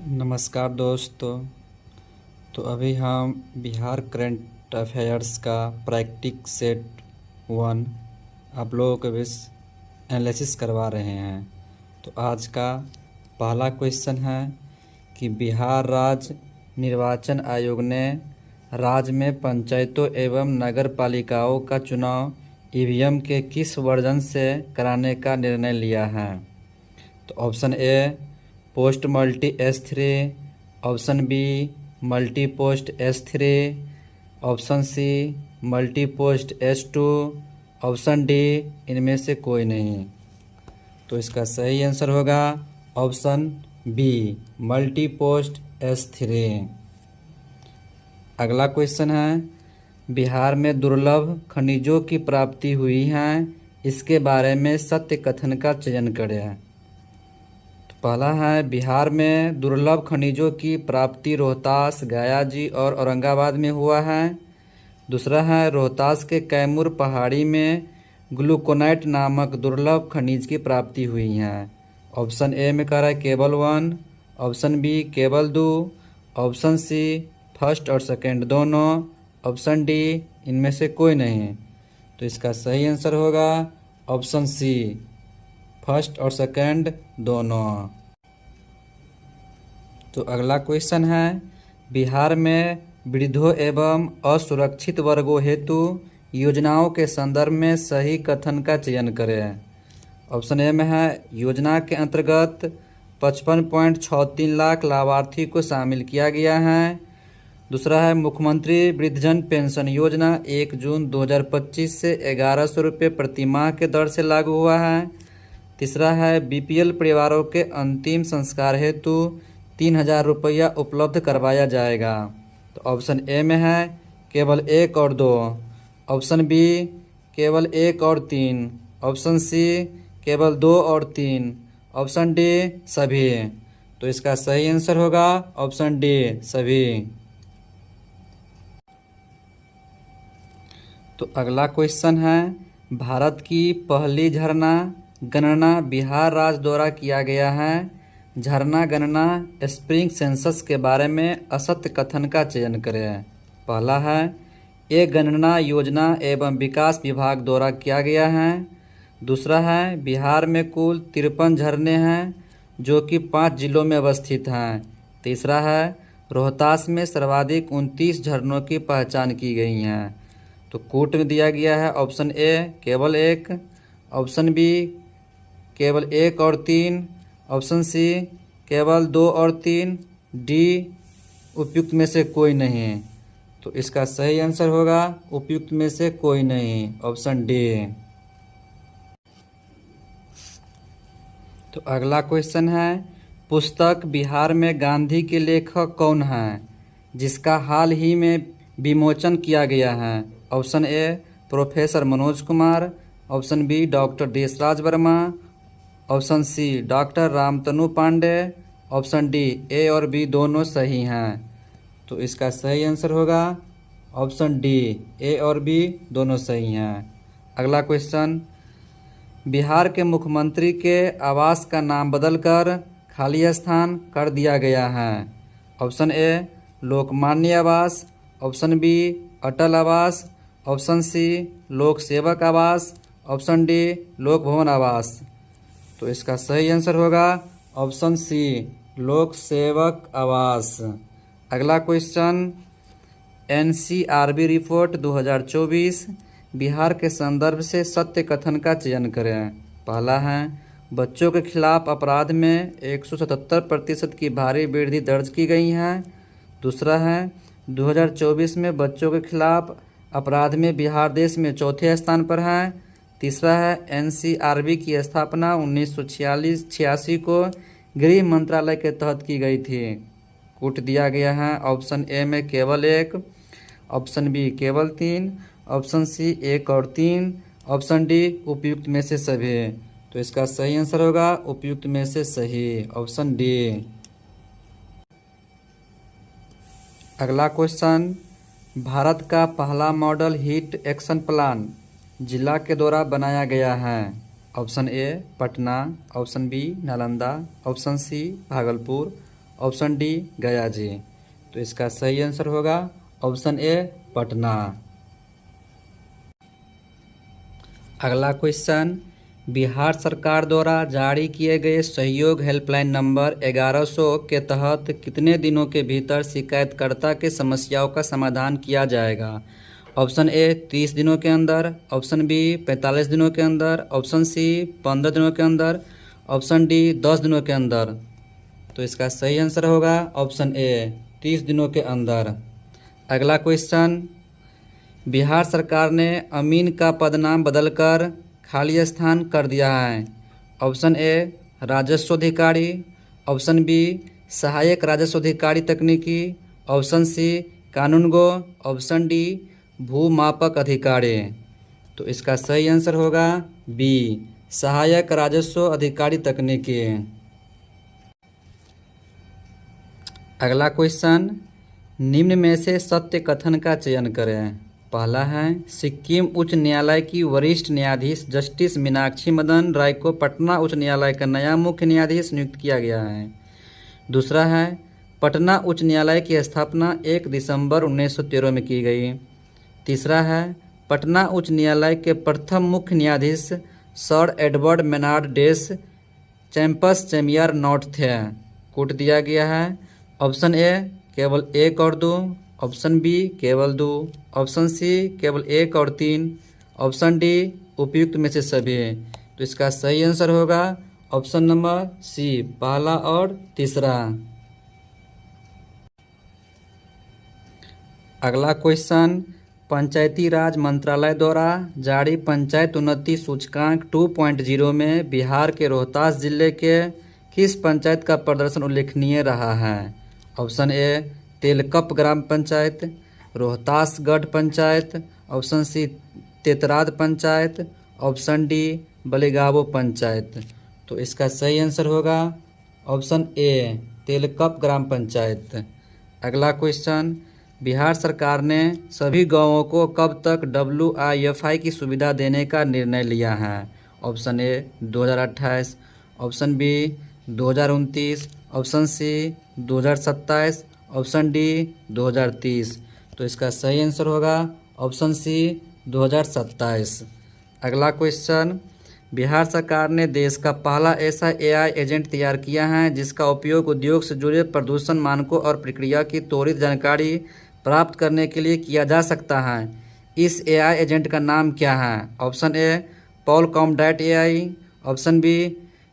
नमस्कार दोस्तों। तो अभी हम बिहार करंट अफेयर्स का प्रैक्टिस सेट 1 आप लोगों को बीच एनालिसिस करवा रहे हैं। तो आज का पहला क्वेश्चन है कि बिहार राज्य निर्वाचन आयोग ने राज्य में पंचायतों एवं नगर पालिकाओं का चुनाव ईवीएम के किस वर्जन से कराने का निर्णय लिया है। तो option A post multi S3, option B multi post S3, option C multi post S2, option D इनमें से कोई नहीं। तो इसका सही आंसर होगा option B multi post S3। अगला क्वेश्चन है बिहार में दुर्लभ खनिजों की प्राप्ति हुई है, इसके बारे में सत्य कथन का चयन करें। पहला है बिहार में दुर्लभ खनिजों की प्राप्ति रोहतास, गयाजी और औरंगाबाद में हुआ है। दूसरा है रोहतास के कैमूर पहाड़ी में ग्लूकोनाइट नामक दुर्लभ खनिज की प्राप्ति हुई है। ऑप्शन ए में कह रहा है केवल 1, ऑप्शन बी केवल 2, ऑप्शन सी फर्स्ट और सेकंड दोनों, ऑप्शन डी इनमें से कोई नहीं। तो इसका सही आंसर होगा ऑप्शन सी फर्स्ट और सेकंड दोनों। तो अगला क्वेश्चन है बिहार में वृद्धों एवं असुरक्षित वर्गों हेतु योजनाओं के संदर्भ में सही कथन का चयन करें। ऑप्शन ए में है योजना के अंतर्गत 55.63 लाख लाभार्थी को शामिल किया गया है। दूसरा है मुख्यमंत्री वृद्धजन पेंशन योजना 1 जून 2025 से 1100 रुपये प्रति माह के दर से लागू हुआ है। तीसरा है बीपीएल परिवारों के अंतिम संस्कार हेतु 3000 रुपया उपलब्ध करवाया जाएगा। तो ऑप्शन ए में है केवल 1 और 2, ऑप्शन बी केवल 1 और 3, ऑप्शन सी केवल 2 और 3, ऑप्शन डी सभी। तो इसका सही आंसर होगा ऑप्शन डी सभी। तो अगला क्वेश्चन है भारत की पहली झरना गणना बिहार राज्य द्वारा किया गया है। झरना गणना स्प्रिंग सेंसस के बारे में असत्य कथन का चयन करें। पहला है ये गणना योजना एवं विकास विभाग द्वारा किया गया है। दूसरा है बिहार में कुल 53 झरने हैं जो कि 5 जिलों में अवस्थित हैं। तीसरा है रोहतास में सर्वाधिक 29 झरनों की पहचान की गई हैं। तो कूट में दिया गया है ऑप्शन ए केवल 1, ऑप्शन बी केवल 1 और 3, ऑप्शन सी केवल 2 और 3, डी उपयुक्त में से कोई नहीं। तो इसका सही आंसर होगा उपयुक्त में से कोई नहीं, ऑप्शन डी। तो अगला क्वेश्चन है पुस्तक बिहार में गांधी के लेखक कौन हैं जिसका हाल ही में विमोचन किया गया है। Option A professor Manoj Kumar, option B doctor Deshraj Verma, option C doctor Ramtanu Pandey, option D A और बी दोनों सही हैं। तो इसका सही आंसर होगा ऑप्शन डी ए और बी दोनों सही हैं। अगला क्वेश्चन बिहार के मुख्यमंत्री के आवास का नाम बदलकर खाली स्थान कर दिया गया है। ऑप्शन ए लोकमान्य आवास, ऑप्शन बी अटल आवास, ऑप्शन सी लोक सेवक आवास, ऑप्शन डी लोक भवन आवास। तो इसका सही आंसर होगा ऑप्शन सी लोक सेवक आवास। अगला क्वेश्चन एनसीआरबी रिपोर्ट 2024 बिहार के संदर्भ से सत्य कथन का चयन करें। पहला है बच्चों के खिलाफ अपराध में 177% की भारी वृद्धि दर्ज की गई है। दूसरा है 2024 में बच्चों के खिलाफ अपराध में बिहार देश में चौथे स्थान पर है। तीसरा है एनसीआरबी की स्थापना 1986 को गृह मंत्रालय के तहत की गई थी। कूट दिया गया है ऑप्शन ए में केवल 1, ऑप्शन बी केवल 3, ऑप्शन सी 1 और 3, ऑप्शन डी उपयुक्त में से सभी। तो इसका सही आंसर होगा उपयुक्त में से सही, ऑप्शन डी। अगला क्वेश्चन भारत का पहला मॉडल हीट एक्शन प्लान जिला के द्वारा बनाया गया है। Option A Patna, option B Nalanda, option C Bhagalpur, option D Gaya ji. तो इसका सही आंसर होगा ऑप्शन ए पटना। अगला क्वेश्चन, बिहार सरकार द्वारा जारी किए गए सहयोग हेल्पलाइन नंबर 1100 के तहत कितने दिनों के भीतर शिकायतकर्ता के समस्याओं का समाधान किया जाएगा? ऑप्शन ए 30 दिनों के अंदर, ऑप्शन बी 45 दिनों के अंदर, ऑप्शन सी 15 दिनों के अंदर, ऑप्शन डी 10 दिनों के अंदर। तो इसका सही आंसर होगा ऑप्शन ए 30 दिनों के अंदर। अगला क्वेश्चन, बिहार सरकार ने अमीन का पदनाम बदलकर खाली स्थान कर दिया है। ऑप्शन ए राजस्व अधिकारी, ऑप्शन बी सहायक राजस्व अधिकारी तकनीकी, ऑप्शन सी कानूनगो, ऑप्शन डी भूमापक अधिकारी। तो इसका सही आंसर होगा बी सहायक राजस्व अधिकारी तकनीकी। अगला क्वेश्चन, निम्न में से सत्य कथन का चयन करें। पहला है, सिक्किम उच्च न्यायालय की वरिष्ठ न्यायाधीश जस्टिस मीनाक्षी मदन राय को पटना उच्च न्यायालय का नया मुख्य न्यायाधीश नियुक्त किया गया है। दूसरा है, पटना उच्च न्यायालय की स्थापना 1 दिसंबर 1913 में की गई। तीसरा है, पटना उच्च न्यायालय के प्रथम मुख्य न्यायाधीश sir Edward Maynard Des Champs Chamier नॉट थे। कूट दिया गया है। ऑप्शन ए केवल 1 और 2, ऑप्शन बी केवल 2, ऑप्शन सी केवल 1 और 3, ऑप्शन डी उपयुक्त में से सभी। तो इसका सही आंसर होगा ऑप्शन नंबर सी पहला और तीसरा। अगला क्वेश्चन, पंचायती राज मंत्रालय द्वारा जारी पंचायत उन्नति सूचकांक 2.0 में बिहार के रोहतास जिले के किस पंचायत का प्रदर्शन उल्लेखनीय रहा है? ऑप्शन ए तेलकप ग्राम panchayat, Rohtasgarh panchayat, option C Tetrad panchayat, option D Baligabo panchayat. तो इसका सही आंसर होगा ऑप्शन ए तेलकप ग्राम पंचायत। अगला क्वेश्चन, बिहार सरकार ने सभी गांवों को कब तक WIFI की सुविधा देने का निर्णय लिया है? Option A 2028, option B 2029, option C 2027, option D 2030। तो इसका सही आंसर होगा ऑप्शन सी 2027। अगला क्वेश्चन, बिहार सरकार ने देश का पहला ऐसा AI एजेंट तैयार किया है जिसका उपयोग उद्योग से जुड़े प्रदूषण मानकों और प्रक्रिया की त्वरित जानकारी प्राप्त करने के लिए किया जा सकता है। इस AI एजेंट का नाम क्या है? Option A Polcom.ai, option B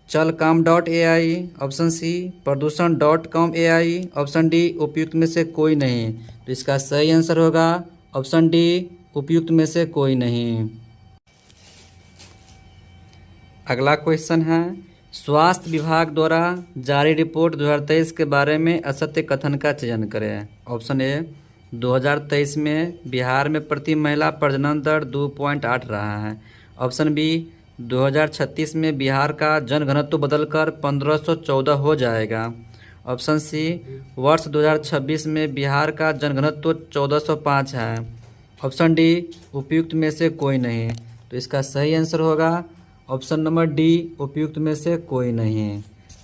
Chalcom.ai, option C Pradushan.com.ai, option D उपयुक्त में से कोई नहीं। तो इसका सही आंसर होगा ऑप्शन डी उपयुक्त में से कोई नहीं। अगला क्वेश्चन है, स्वास्थ्य विभाग द्वारा जारी रिपोर्ट 2023 के बारे में असत्य कथन का चयन करें। ऑप्शन ए 2023 में बिहार में प्रति महिला प्रजनन दर 2.8 रहा है। ऑप्शन बी 2036 में बिहार का जनघनत्व बदलकर 1514 हो जाएगा। ऑप्शन सी वर्ष 2026 में बिहार का जनघनत्व 1405 है। ऑप्शन डी उपयुक्त में से कोई नहीं। तो इसका सही आंसर होगा ऑप्शन नंबर डी उपयुक्त में से कोई नहीं।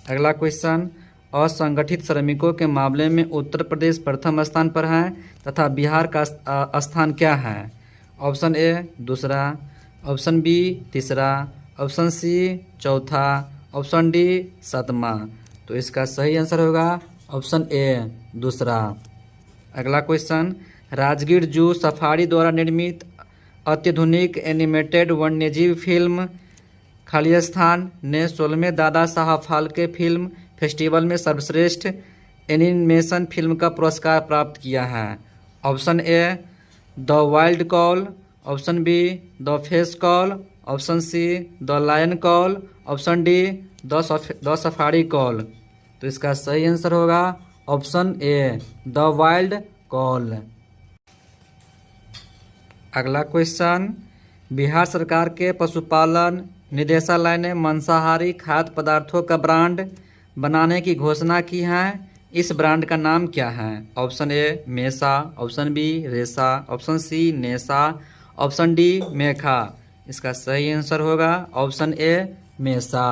अगला क्वेश्चन, असंगठित श्रमिकों के मामले में उत्तर प्रदेश प्रथम स्थान पर है तथा बिहार का स्थान क्या है? ऑप्शन ए दूसरा, ऑप्शन बी तीसरा, ऑप्शन सी चौथा, ऑप्शन डी सातवां। तो इसका सही आंसर होगा ऑप्शन ए दूसरा। अगला क्वेश्चन, राजगीर जू सफारी द्वारा निर्मित अत्याधुनिक एनिमेटेड वन्यजीव फिल्म खालिस्तान ने 16वें दादा साहब फाल्के फिल्म फेस्टिवल में सर्वश्रेष्ठ एनिमेशन फिल्म का पुरस्कार प्राप्त किया है। Option A the wild call, option B the face call, option C the lion call, option D the safari call. तो इसका सही आंसर होगा option A the wild call. अगला क्वेश्चन, बिहार सरकार के पशुपालन निदेशालय ने मांसाहारी खाद्य पदार्थों का ब्रांड बनाने की घोषणा की है। इस ब्रांड का नाम क्या है? Option A Mesa, option B Resa, option C Nesa, option D Mekha. इसका सही आंसर होगा ऑप्शन ए मेसा।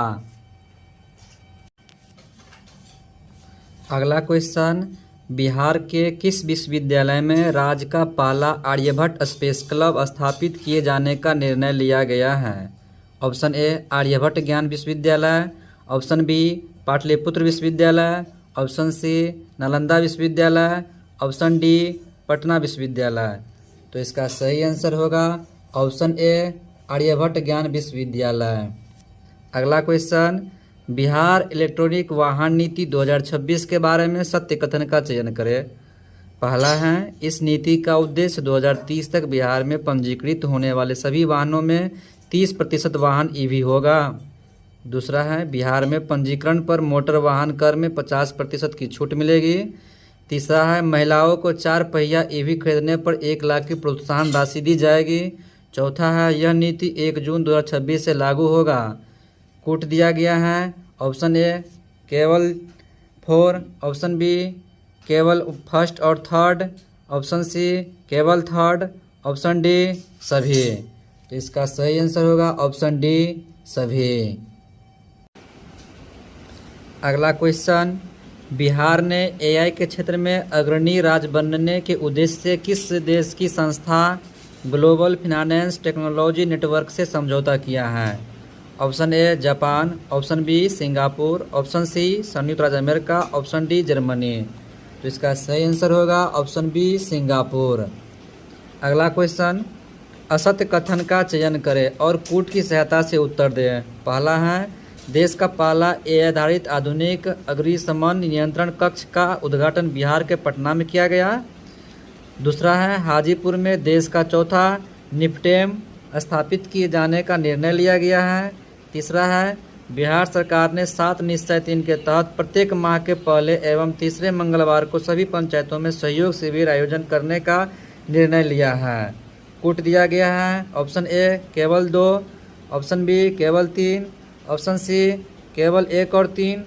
अगला क्वेश्चन, बिहार के किस विश्वविद्यालय में राज्य का पहला आर्यभट्ट स्पेस क्लब स्थापित किए जाने का निर्णय लिया गया है? ऑप्शन ए आर्यभट्ट ज्ञान विश्वविद्यालय, ऑप्शन बी पाटलिपुत्र विश्वविद्यालय, ऑप्शन सी नालंदा विश्वविद्यालय, ऑप्शन डी पटना विश्वविद्यालय। तो इसका सही आंसर होगा ऑप्शन ए आर्यभट्ट ज्ञान विश्वविद्यालय। अगला क्वेश्चन, बिहार इलेक्ट्रॉनिक वाहन नीति 2026 के बारे में सत्य कथन का चयन करें। पहला है, इस नीति का उद्देश्य 2030 तक बिहार में पंजीकृत होने वाले सभी वाहनों में 30% वाहन ईवी होगा। दूसरा है, बिहार में पंजीकरण पर मोटर वाहन कर में 50% की छूट मिलेगी। तीसरा है, महिलाओं को 4 पहिया ईवी खरीदने पर 1 लाख की प्रोत्साहन राशि दी जाएगी। चौथा है, यह नीति 1 जून 2026 से लागू होगा। कूट दिया गया है ऑप्शन ए केवल 4, ऑप्शन बी केवल फर्स्ट और थर्ड, ऑप्शन सी केवल थर्ड, ऑप्शन डी सभी। तो इसका सही आंसर होगा ऑप्शन डी सभी। अगला क्वेश्चन, बिहार ने एआई के क्षेत्र में अग्रणी राज्य बनने के उद्देश्य से किस देश की संस्था ग्लोबल फाइनेंस टेक्नोलॉजी नेटवर्क से समझौता किया है? Option A Japan, option B Singapore, option C संयुक्त राज्य अमेरिका, ऑप्शन डी जर्मनी। तो इसका सही आंसर होगा ऑप्शन बी सिंगापुर। अगला क्वेश्चन, असत्य कथन का चयन करें और कूट की सहायता से उत्तर दें। पहला है, देश का पहला एआई आधारित आधुनिक अग्निशमन नियंत्रण कक्ष का उद्घाटन बिहार के पटना में किया गया। दूसरा है, हाजीपुर में देश का चौथा निफ्टेम स्थापित किए जाने का निर्णय लिया गया है। तीसरा है, बिहार सरकार ने 7 निश्चय 3 के तहत प्रत्येक माह के पहले एवं तीसरे मंगलवार को सभी पंचायतों में सहयोग शिविर आयोजन करने का निर्णय लिया है। कूट दिया गया है ऑप्शन ए केवल 2, ऑप्शन बी केवल 3, ऑप्शन सी केवल 1 और 3,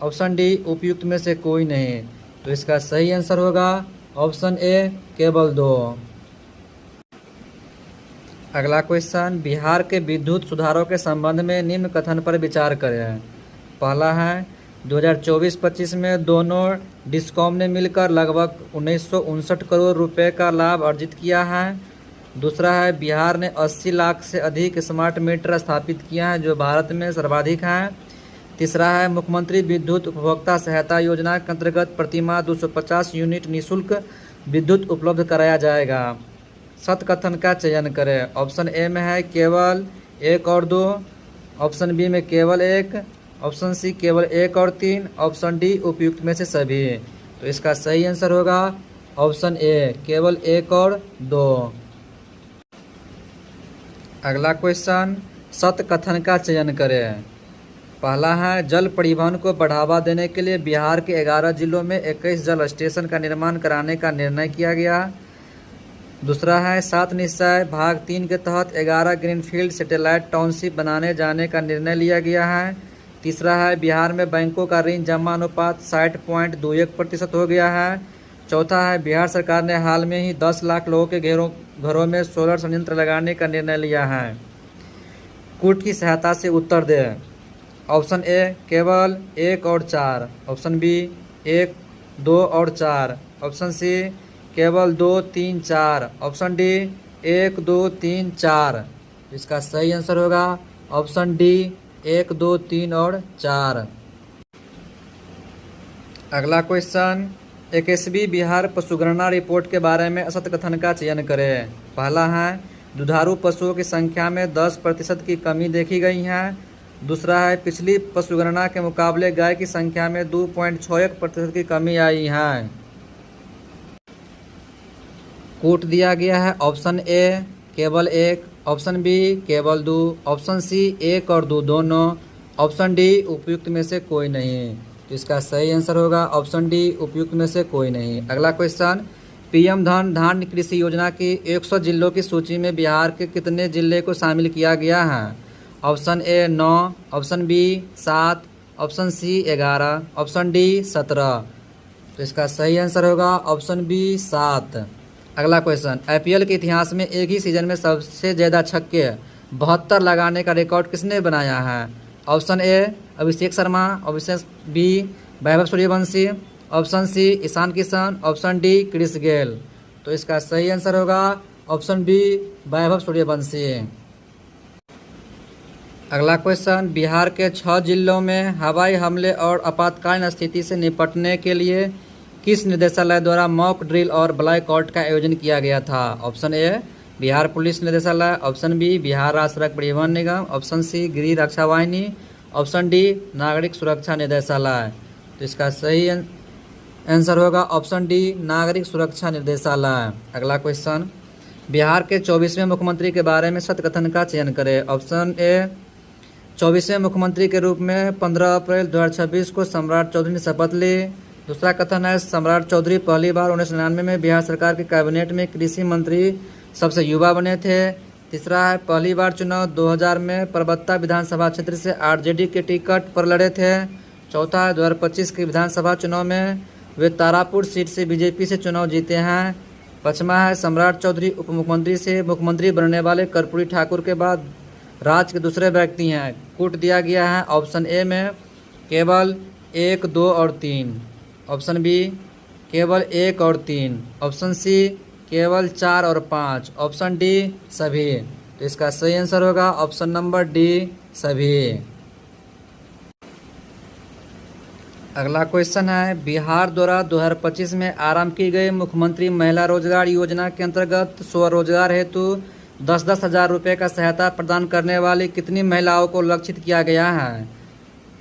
ऑप्शन डी उपयुक्त में से कोई नहीं। तो इसका सही आंसर होगा ऑप्शन ए केवल 2। अगला क्वेश्चन, बिहार के विद्युत सुधारों के संबंध में निम्न कथन पर विचार करें। पहला है, 2024-25 में दोनों डिस्कॉम ने मिलकर लगभग 1959 करोड़ रुपए का लाभ अर्जित किया है। दूसरा है, बिहार ने 80 लाख से अधिक स्मार्ट मीटर स्थापित किया है जो भारत में सर्वाधिक हैं। तीसरा है, मुख्यमंत्री विद्युत उपभोक्ता सहायता योजना के अंतर्गत प्रतिमाह 250 यूनिट निःशुल्क विद्युत उपलब्ध कराया जाएगा। सत्य कथन का चयन करें। ऑप्शन ए में है केवल 1 और 2, ऑप्शन बी में केवल 1, ऑप्शन सी केवल 1 और 3, ऑप्शन डी उपयुक्त में से सभी। तो इसका सही आंसर होगा ऑप्शन ए केवल 1 और 2। अगला क्वेश्चन, सत्य कथन का चयन करें। पहला है, जल परिवहन को बढ़ावा देने के लिए बिहार के 11 जिलों में 21 जल स्टेशन का निर्माण कराने का निर्णय किया गया। दूसरा है, 7 निश्चय भाग 3 के तहत 11 ग्रीनफील्ड सैटेलाइट टाउनशिप बनाने जाने का निर्णय लिया गया है। तीसरा है, बिहार में बैंकों का ऋण जमा अनुपात 60.21% हो गया है। चौथा है, बिहार सरकार ने हाल में ही 10 लाख लोगों के घरों में सोलर संयंत्र लगाने का निर्णय लिया है। कूट की सहायता से उत्तर दें। ऑप्शन ए केवल 1 और 4, ऑप्शन बी 1, 2 और 4, ऑप्शन सी केवल 2, 3, 4, ऑप्शन डी 1, 2, 3, 4। इसका सही आंसर होगा ऑप्शन डी 1, 2, 3 और 4। अगला क्वेश्चन, 21वीं बिहार पशुगणना रिपोर्ट के बारे में असत्य कथन का चयन करें। पहला है, दुधारू पशुओं की संख्या में 10% की कमी देखी गई है। दूसरा है, पिछली पशुगणना के मुकाबले गाय की संख्या में 2.61% की कमी आई है। कूट दिया गया है ऑप्शन ए केवल 1, ऑप्शन बी केवल 2, ऑप्शन सी 1 और 2 दोनों, ऑप्शन डी उपयुक्त में से कोई नहीं। तो इसका सही आंसर होगा ऑप्शन डी उपयुक्त में से कोई नहीं। अगला क्वेश्चन, पीएम धान कृषि योजना की 100 जिलों की सूची में बिहार के कितने जिले को शामिल किया गया है? Option A 9, option B 7, option C 11, option D 17। तो इसका सही आंसर होगा ऑप्शन बी 7। अगला क्वेश्चन, आईपीएल के इतिहास में एक ही सीजन में सबसे ज़्यादा छक्के 72 लगाने का रिकॉर्ड किसने बनाया है? Option A Abhishek Sharma, option B Vaibhav Suryavanshi, option C Ishan Kishan, option D Chris Gayle. तो इसका सही आंसर होगा ऑप्शन बी वैभव सूर्यवंशी। अगला क्वेश्चन, बिहार के 6 जिलों में हवाई हमले और आपातकालीन स्थिति से निपटने के लिए किस निदेशालय द्वारा मॉक ड्रिल और ब्लैकआउट का आयोजन किया गया था? ऑप्शन ए बिहार पुलिस निदेशालय, ऑप्शन बी बिहार राज्य सड़क परिवहन निगम, ऑप्शन सी गृह रक्षा वाहिनी, ऑप्शन डी नागरिक सुरक्षा निदेशालय। तो इसका सही आंसर होगा ऑप्शन डी नागरिक सुरक्षा निर्देशालय। अगला क्वेश्चन, बिहार के 24वें मुख्यमंत्री के बारे में सत्य कथन का चयन करें। ऑप्शन ए 24वें मुख्यमंत्री के रूप में 15 अप्रैल 2026 को सम्राट चौधरी ने शपथ ली। दूसरा कथन है सम्राट चौधरी पहली बार 1999 में बिहार सरकार के कैबिनेट में कृषि मंत्री सबसे युवा बने थे। तीसरा है पहली बार चुनाव 2000 में परबत्ता विधानसभा क्षेत्र से आरजेडी के टिकट पर लड़े थे। चौथा है 2025 के विधानसभा चुनाव में वे तारापुर सीट से बीजेपी से चुनाव जीते हैं। पाँचवा है सम्राट चौधरी उप मुख्यमंत्री से मुख्यमंत्री बनने वाले कर्पूरी ठाकुर के बाद राज्य के दूसरे व्यक्ति हैं। कूट दिया गया है ऑप्शन ए में केवल 1, 2 और 3, ऑप्शन बी केवल 1 और 3, ऑप्शन सी केवल 4 और 5, ऑप्शन डी सभी। तो इसका सही आंसर होगा ऑप्शन नंबर डी सभी। अगला क्वेश्चन है, बिहार द्वारा 2025 में आरंभ की गई मुख्यमंत्री महिला रोजगार योजना के अंतर्गत स्वरोजगार हेतु 10-10 हज़ार रुपये का सहायता प्रदान करने वाली कितनी महिलाओं को लक्षित किया गया है?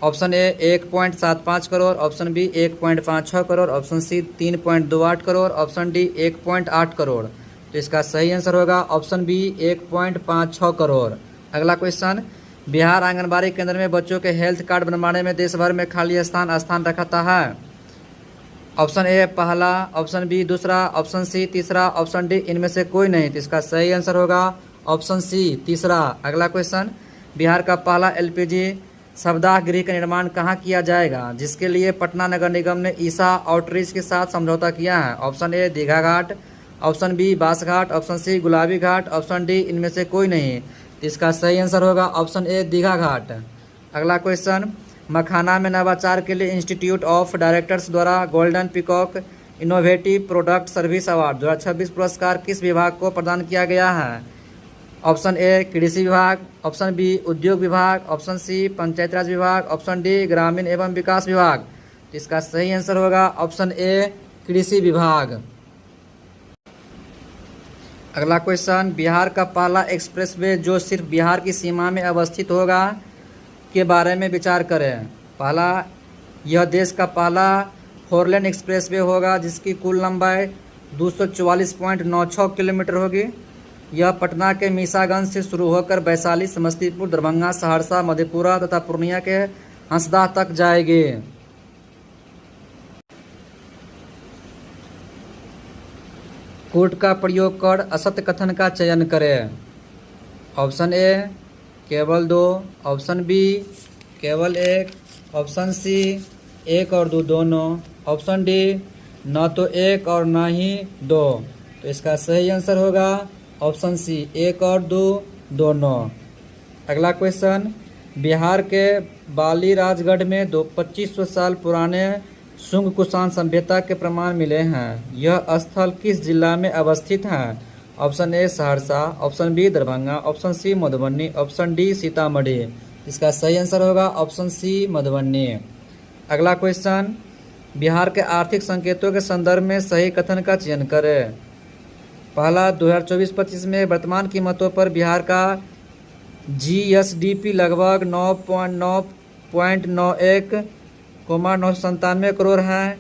Option A 1.75 crore, option B 1.56 crore, option C 3.28 crore, option D 1.8 crore. तो इसका सही आंसर होगा ऑप्शन बी 1.56 करोड़। अगला क्वेश्चन, बिहार आंगनबाड़ी केंद्र में बच्चों के हेल्थ कार्ड बनवाने में देश भर में खाली स्थान रखता है। ऑप्शन ए पहला, ऑप्शन बी दूसरा, ऑप्शन सी तीसरा, ऑप्शन डी इनमें से कोई नहीं। तो इसका सही आंसर होगा ऑप्शन सी तीसरा। अगला क्वेश्चन, बिहार का पहला एलपीजी शवदाह गृह का निर्माण कहाँ किया जाएगा, जिसके लिए पटना नगर निगम ने ईसा आउटरीच के साथ समझौता किया है? Option A Digha Ghat, option B Bas Ghat, option C गुलाबी घाट, ऑप्शन डी इनमें से कोई नहीं। तो इसका सही आंसर होगा ऑप्शन ए दीघा घाट। अगला क्वेश्चन, मखाना में नवाचार के लिए इंस्टीट्यूट ऑफ डायरेक्टर्स द्वारा golden peacock innovative product service award 2026 पुरस्कार किस विभाग को प्रदान किया गया है? ऑप्शन ए कृषि विभाग, ऑप्शन बी उद्योग विभाग, ऑप्शन सी पंचायत राज विभाग, ऑप्शन डी ग्रामीण एवं विकास विभाग। तो इसका सही आंसर होगा ऑप्शन ए कृषि विभाग। अगला क्वेश्चन, बिहार का पहला एक्सप्रेसवे जो सिर्फ बिहार की सीमा में अवस्थित होगा के बारे में विचार करें। पहला, यह देश का पहला 4 लेन एक्सप्रेसवे होगा जिसकी कुल लंबाई 244.96 किलोमीटर होगी। यह पटना के मीसागंज से शुरू होकर वैशाली, समस्तीपुर, दरभंगा, सहरसा, मधेपुरा तथा पूर्णिया के हंसदा तक जाएगी। कूट का प्रयोग कर असत्य कथन का चयन करें। ऑप्शन ए केवल 2, ऑप्शन बी केवल 1, ऑप्शन सी 1 और 2 दोनों, ऑप्शन डी न तो 1 और न ही 2। तो इसका सही आंसर होगा ऑप्शन सी 1 और 2 दोनों। अगला क्वेश्चन, बिहार के बाली राजगढ़ में 2500 साल पुराने शुंग कुषाण सभ्यता के प्रमाण मिले हैं। यह स्थल किस जिला में अवस्थित है? Option A Saharsa, option B Darbhanga, option C Madhubani, option D Sitamarhi. इसका सही आंसर होगा ऑप्शन सी मधुबनी। अगला क्वेश्चन, बिहार के आर्थिक संकेतों के संदर्भ में सही कथन का चयन करें। पहला, 2024-25 में वर्तमान कीमतों पर बिहार का जीएसडीपी लगभग 9.91,997 करोड़ है।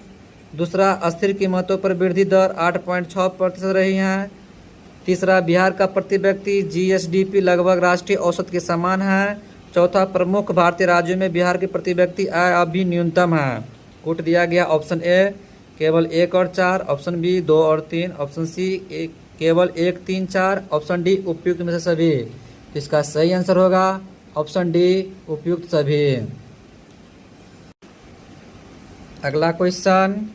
दूसरा, अस्थिर कीमतों पर वृद्धि दर 8.6% रही है। तीसरा, बिहार का प्रति व्यक्ति जीएसडीपी लगभग राष्ट्रीय औसत के समान है। चौथा, प्रमुख भारतीय राज्यों में बिहार की प्रति व्यक्ति आय अभी न्यूनतम है। कूट दिया गया ऑप्शन ए केवल 1 और 4, ऑप्शन बी 2 और 3, ऑप्शन सी केवल 1, 3, 4, ऑप्शन डी उपयुक्त में से सभी। तो इसका सही आंसर होगा ऑप्शन डी उपयुक्त सभी। अगला क्वेश्चन,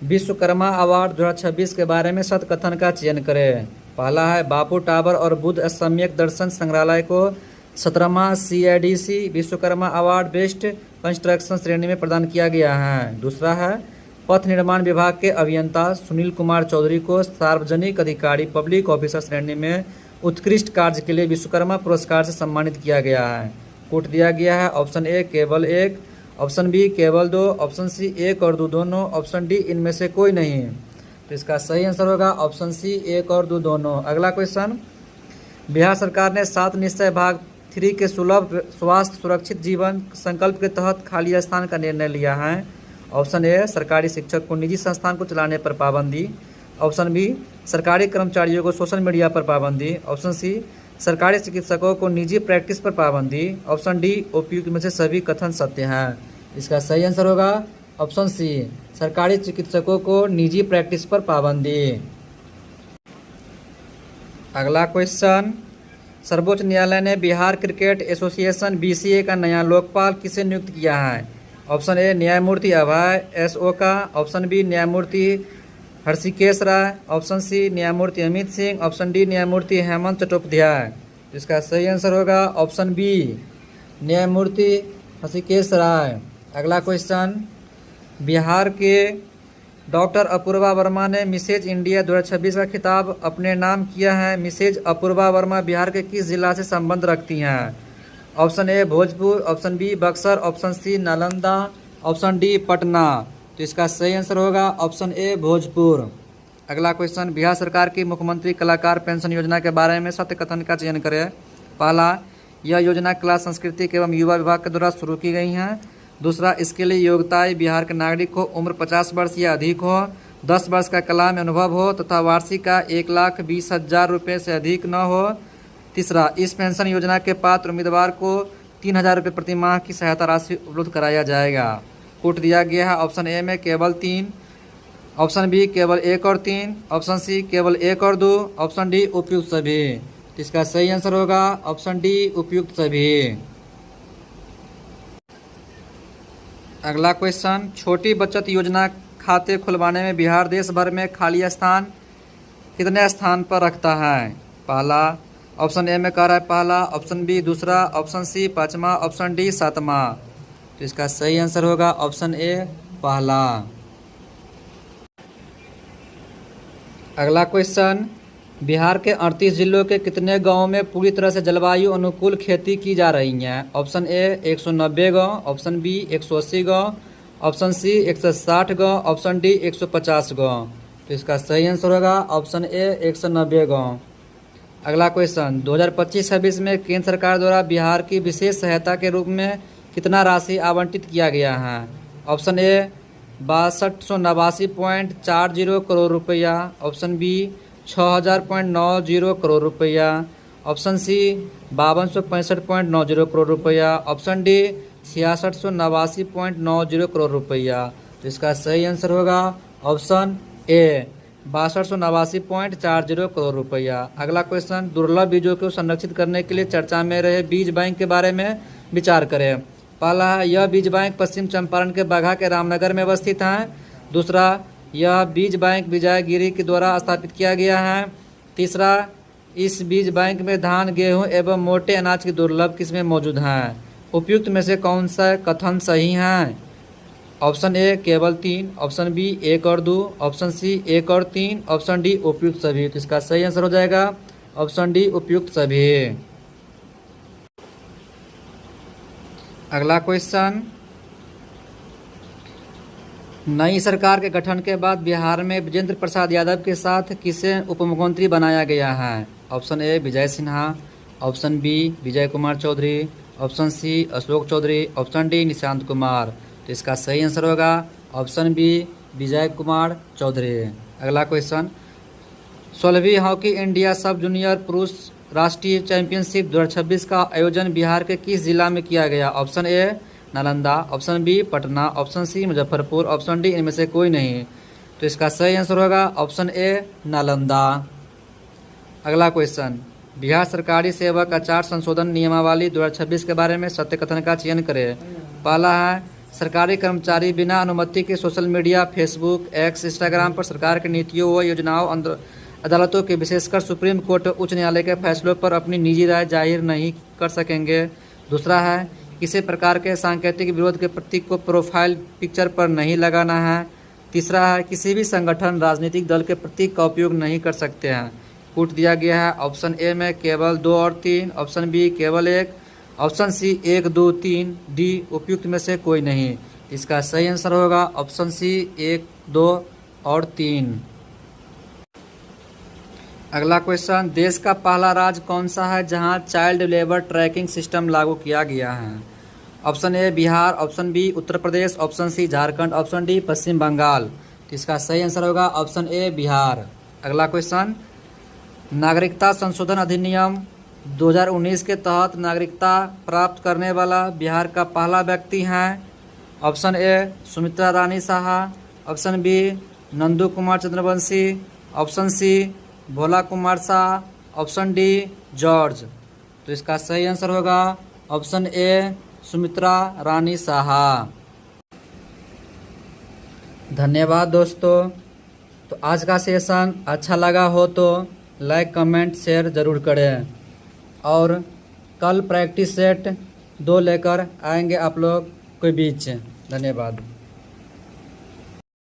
विश्वकर्मा अवार्ड 2026 के बारे में सत्य कथन का चयन करें। पहला है, बापू टावर और बुद्ध सम्यक दर्शन संग्रहालय को 17वां CIDC Vishwakarma award best construction श्रेणी में प्रदान किया गया है। दूसरा है, पथ निर्माण विभाग के अभियंता सुनील कुमार चौधरी को सार्वजनिक अधिकारी पब्लिक ऑफिसर श्रेणी में उत्कृष्ट कार्य के लिए विश्वकर्मा पुरस्कार से सम्मानित किया गया है। कोट दिया गया है ऑप्शन ए केवल 1, ऑप्शन बी केवल 2, ऑप्शन सी 1 और 2 दोनों, ऑप्शन डी इनमें से कोई नहीं। तो इसका सही आंसर होगा ऑप्शन सी 1 और 2 दोनों। अगला क्वेश्चन, बिहार सरकार ने 7 निश्चय भाग 3 के सुलभ स्वास्थ्य सुरक्षित जीवन संकल्प के तहत खाली स्थान का निर्णय लिया है। ऑप्शन ए सरकारी शिक्षक को निजी संस्थान को चलाने पर पाबंदी, ऑप्शन बी सरकारी कर्मचारियों को सोशल मीडिया पर पाबंदी, ऑप्शन सी सरकारी चिकित्सकों को निजी प्रैक्टिस पर पाबंदी, ऑप्शन डी उपयुक्त में से सभी कथन सत्य हैं। इसका सही आंसर होगा ऑप्शन सी सरकारी चिकित्सकों को निजी प्रैक्टिस पर पाबंदी। अगला क्वेश्चन, सर्वोच्च न्यायालय ने बिहार क्रिकेट एसोसिएशन बीसीए का नया लोकपाल किसे नियुक्त किया है। ऑप्शन ए न्यायमूर्ति अभय एस ओका, ऑप्शन बी न्यायमूर्ति हर्षिकेश राय, ऑप्शन सी न्यायमूर्ति अमित सिंह, ऑप्शन डी न्यायमूर्ति हेमंत चट्टोपाध्याय। इसका सही आंसर होगा ऑप्शन बी न्यायमूर्ति हर्षिकेश राय। अगला क्वेश्चन, बिहार के डॉक्टर अपूर्वा वर्मा ने मिसेज इंडिया 2026 का खिताब अपने नाम किया है। मिसेज अपूर्वा वर्मा बिहार के किस जिला से संबंध रखती हैं। Option A Bhojpur, option B Buxar, option C Nalanda, option D Patna. तो इसका सही आंसर होगा ऑप्शन ए भोजपुर। अगला क्वेश्चन, बिहार सरकार की मुख्यमंत्री कलाकार पेंशन योजना के बारे में सत्य कथन का चयन करें। पहला, यह योजना कला संस्कृति एवं युवा विभाग के द्वारा शुरू की गई हैं। दूसरा, इसके लिए योग्यताएं बिहार के नागरिक हो, उम्र 50 वर्ष या अधिक हो, 10 वर्ष का कला में अनुभव हो तथा वार्षिक का 1,20,000 रुपये से अधिक न हो। तीसरा, इस पेंशन योजना के पात्र उम्मीदवार को 3,000 रुपये प्रति माह की सहायता राशि उपलब्ध कराया जाएगा। कोट दिया गया है ऑप्शन ए में केवल 3, ऑप्शन बी केवल 1 और 3, ऑप्शन सी केवल 1 और 2, ऑप्शन डी उपयुक्त सभी। तो इसका सही आंसर होगा ऑप्शन डी उपयुक्त सभी। अगला क्वेश्चन, छोटी बचत योजना खाते खुलवाने में बिहार देश भर में खाली स्थान कितने स्थान पर रखता है। पहला, ऑप्शन ए में कह रहा है पहला, ऑप्शन बी दूसरा, ऑप्शन सी पाँचवा, ऑप्शन डी सातवां। तो इसका सही आंसर होगा ऑप्शन ए पहला। अगला क्वेश्चन, बिहार के 38 जिलों के कितने गांवों में पूरी तरह से जलवायु अनुकूल खेती की जा रही है। ऑप्शन ए 190 गांव, ऑप्शन बी 180 गांव, ऑप्शन सी 160 गांव, ऑप्शन डी 150 गांव। तो इसका सही आंसर होगा ऑप्शन ए 190 गांव। अगला क्वेश्चन, 2025-26 में केंद्र सरकार द्वारा बिहार की विशेष सहायता के रूप में कितना राशि आवंटित किया गया है। ऑप्शन ए 6289.40 करोड़ रुपया, ऑप्शन बी 6090 करोड़ रुपया, ऑप्शन सी 5265.90 करोड़ रुपया, ऑप्शन डी 6689.90 करोड़ रुपया। तो इसका सही आंसर होगा ऑप्शन ए 6289.40 करोड़ रुपया। अगला क्वेश्चन, दुर्लभ बीजों को संरक्षित करने के लिए चर्चा में रहे बीज बैंक के बारे में विचार करें। पहला है, यह बीज बैंक पश्चिम चंपारण के बगहा के रामनगर में अवस्थित है। दूसरा, यह बीज बैंक विजयगिरी के द्वारा स्थापित किया गया है। तीसरा, इस बीज बैंक में धान, गेहूं एवं मोटे अनाज की दुर्लभ किस्में मौजूद हैं। उपयुक्त में से कौन सा कथन सही है। ऑप्शन ए केवल 3, ऑप्शन बी 1 और 2, ऑप्शन सी 1 और 3, ऑप्शन डी उपयुक्त सभी। तो इसका सही आंसर हो जाएगा ऑप्शन डी उपयुक्त सभी। अगला क्वेश्चन, नई सरकार के गठन के बाद बिहार में विजेंद्र प्रसाद यादव के साथ किसे उप मुख्यमंत्री बनाया गया है। Option A Vijay Sinha, option B Vijay Kumar Chaudhary, option C Ashok Chaudhary, option D Nishant Kumar. तो इसका सही आंसर होगा ऑप्शन बी विजय कुमार चौधरी। अगला क्वेश्चन, 16वीं हॉकी इंडिया सब जूनियर पुरुष राष्ट्रीय चैंपियनशिप 2026 का आयोजन बिहार के किस जिला में किया गया। Option A Nalanda, option B Patna, option C Muzaffarpur, option D इनमें से कोई नहीं। तो इसका सही आंसर होगा ऑप्शन ए नालंदा। अगला क्वेश्चन, बिहार सरकारी सेवक आचार संशोधन नियमावली 2026 के बारे में सत्य कथन का चयन करें। पहला है, सरकारी कर्मचारी बिना अनुमति के social media, Facebook, x, Instagram पर सरकार की नीतियों व योजनाओं, अदालतों के विशेषकर सुप्रीम कोर्ट उच्च न्यायालय के फैसलों पर अपनी निजी राय जाहिर नहीं कर सकेंगे। दूसरा है, किसी प्रकार के सांकेतिक विरोध के प्रतीक को प्रोफाइल पिक्चर पर नहीं लगाना है। तीसरा है किसी भी संगठन राजनीतिक दल के प्रतीक का उपयोग नहीं कर सकते हैं। कूट दिया गया है ऑप्शन ए में केवल 2 और 3, ऑप्शन बी केवल 1, ऑप्शन सी 1, 2, 3, डी उपयुक्त में से कोई नहीं। इसका सही आंसर होगा ऑप्शन सी 1, 2 और 3। अगला क्वेश्चन, देश का पहला राज्य कौन सा है जहां चाइल्ड लेबर ट्रैकिंग सिस्टम लागू किया गया है? Option A Bihar, option B Uttar Pradesh, option C Jharkhand, option D Paschim Bengal. तो इसका सही आंसर होगा ऑप्शन ए बिहार। अगला क्वेश्चन, नागरिकता संशोधन अधिनियम 2019 के तहत नागरिकता प्राप्त करने वाला बिहार का पहला व्यक्ति है? Option A Sumitra Rani Saha, option B Nandu Kumar Chandravanshi, option C Bhola Kumar Shah, option D George. तो इसका सही आंसर होगा ऑप्शन ए सुमित्रा रानी साहा। धन्यवाद दोस्तों। तो आज का सेशन अच्छा लगा हो तो लाइक कमेंट शेयर ज़रूर करें और कल प्रैक्टिस सेट 2 लेकर आएंगे आप लोग के बीच। धन्यवाद।